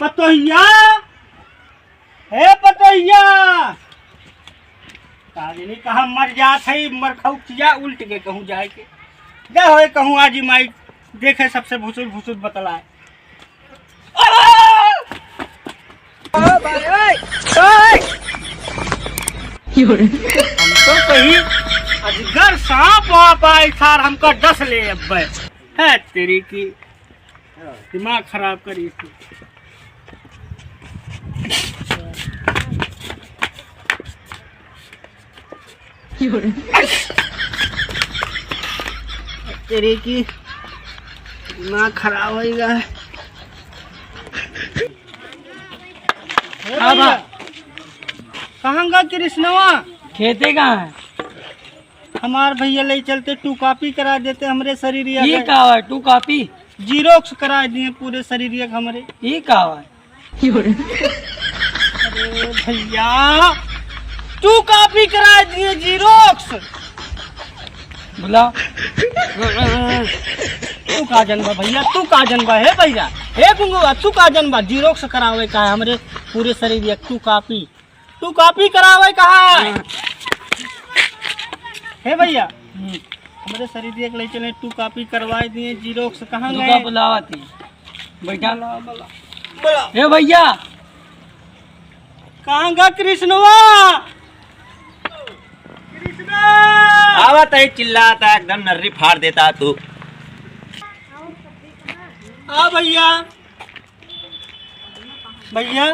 पतोहिया, हे पतोहिया, काजनी कहा मर जात है, मर खौचिया उल्ट के कहूँ जाए के जा होए कहूँ आज माई देखे सबसे भुसुर भुसुर बतलाए। हम तो कहीं अजगर सांप पाए सार हमको डस ले अब है तेरी की दिमाग खराब करी थी। तेरी की दिमाग खराब होगा। कहाँ गा कृष्णवा? खेते कहाँ है? हमार भैया ले चलते टू कॉपी करा देते हमरे शरीर ये का है टू कॉपी? जीरोक्स करा दिए पूरे शरीर हमरे। ये का है? अरे भैया टू कॉपी करा दिए जीरोक्स। बुला तू का जनबा भैया, तू का जनबा है भैया, हे गुंगुआ तू का जनबा जीरोक्स करावे का है हमरे पूरे शरीर टू कॉपी करावे कहा है भैया? हमारे शरीर ले चले टू कॉपी करवाए दिए जीरोक्स। कहाँ गए? बुलावा थी बैठा बोला हे भैया कहाँ गा कृष्णवा? कृष्णा आवत है चिल्लाता एकदम नर्री फाड़ देता तू। आ भैया, भैया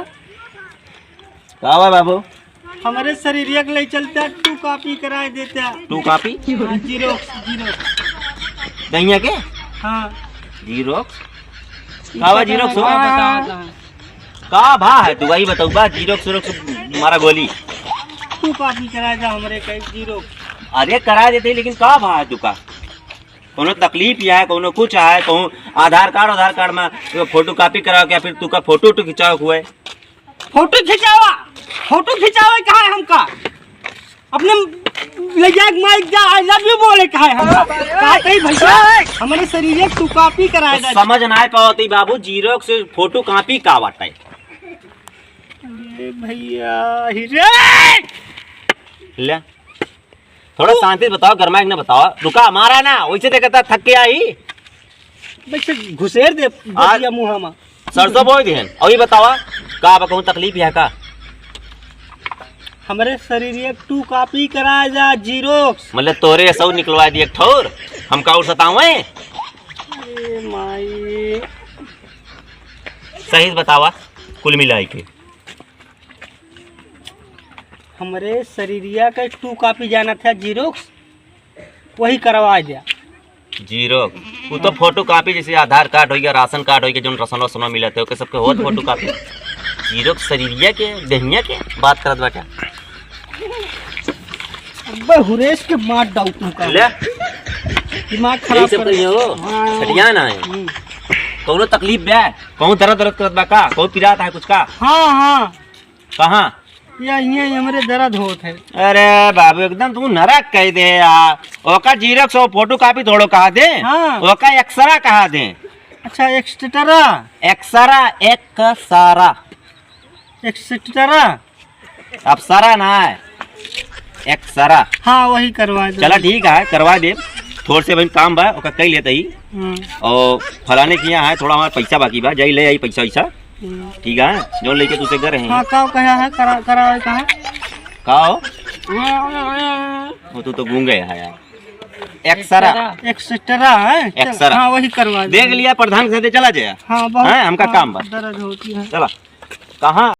कावा बाबू हमारे शरीर ले चलता टू कॉपी कराए देता। टू कॉपी जीरोक्स दहिया के? हाँ जीरोक्स कावा जीरोक्स हो? बता का भा है तू वही बताऊ बा जीरोक्स मारा गोली टू कॉपी कराए जा हमरे कई जीरोक्स। अरे करा देते लेकिन का भा है तू का? कोनो तकलीफ या है कोनो कुछ है कहूँ आधार कार्ड में फोटो कॉपी करा के फिर तू का फोटो खिंचाओ हुए। फोटो खिंचावे कहा है हमका? अपने ले जा माइक जा आई लव यू बोले कहा है हमका? का कही भैया हमारे शरीर टू कॉपी कराए जा। समझ ना पावती बाबू जीरोक्स फोटो कॉपी का बाटे? अरे भैया हिरे ले थोड़ा शांति बताओ, गरमाइक ना बताओ। रुका हमारा ना वैसे देखता थक के आई बच्चे घुसेर दे भैया मुंह में सरसों बोई देहन। अभी बतावा का कहूँ तकलीफ है का? हमारे शरीर टू कॉपी कराए जा जीरोक्स। मतलब तोरे सब निकलवा दिए ठोर हम का सतावे? अरे माई सही बतावा कुल मिलाई के। हमारे शरीरिया का टू कॉपी जाना था जीरोक्स, वही करवा दिया। जीरोक्स वो तो फोटो कॉपी जैसे आधार कार्ड हो गया, राशन कार्ड हो गया, जो रसनो सनो मिलते हो सबके हो फोटो कॉपी। जीरोक्स शरीरिया के दहिया के बात करत बाटा। अब्बे हुरेश के मार डाउ तू का ले दिमाग खराब सब करियो हाँ। सटिया ना है कोनो तकलीफ बे कहूँ दर्द करत बा का? कहूँ पिरात है कुछ का? हाँ हाँ कहाँ ये हमारे दर्द होत है। अरे बाबू एकदम तू नरक कह दे यार। ओका जीरोक्स और फोटो कॉपी थोड़ो कहा दे। हाँ। ओका एक्सरा कहा दे। अच्छा एक्स्ट्रा अब सारा ना है एक्सरा। हाँ वही करवा दो। चला ठीक है करवा दे। थोड़ से भाई काम बा ओका कई लेते ही और फलाने किया है थोड़ा हमारा पैसा बाकी बा जाई ले आई पैसा वैसा ठीक है जो लेके तुझसे घर रहे। हाँ का कहा है करावे का है का हो वो तो गूंगे है यार। एक्सरा है एक्सरा। हाँ वही करवा दो। देख लिया प्रधान से चला जाए। हाँ हमका काम बा दर्द होती है। चला कहाँ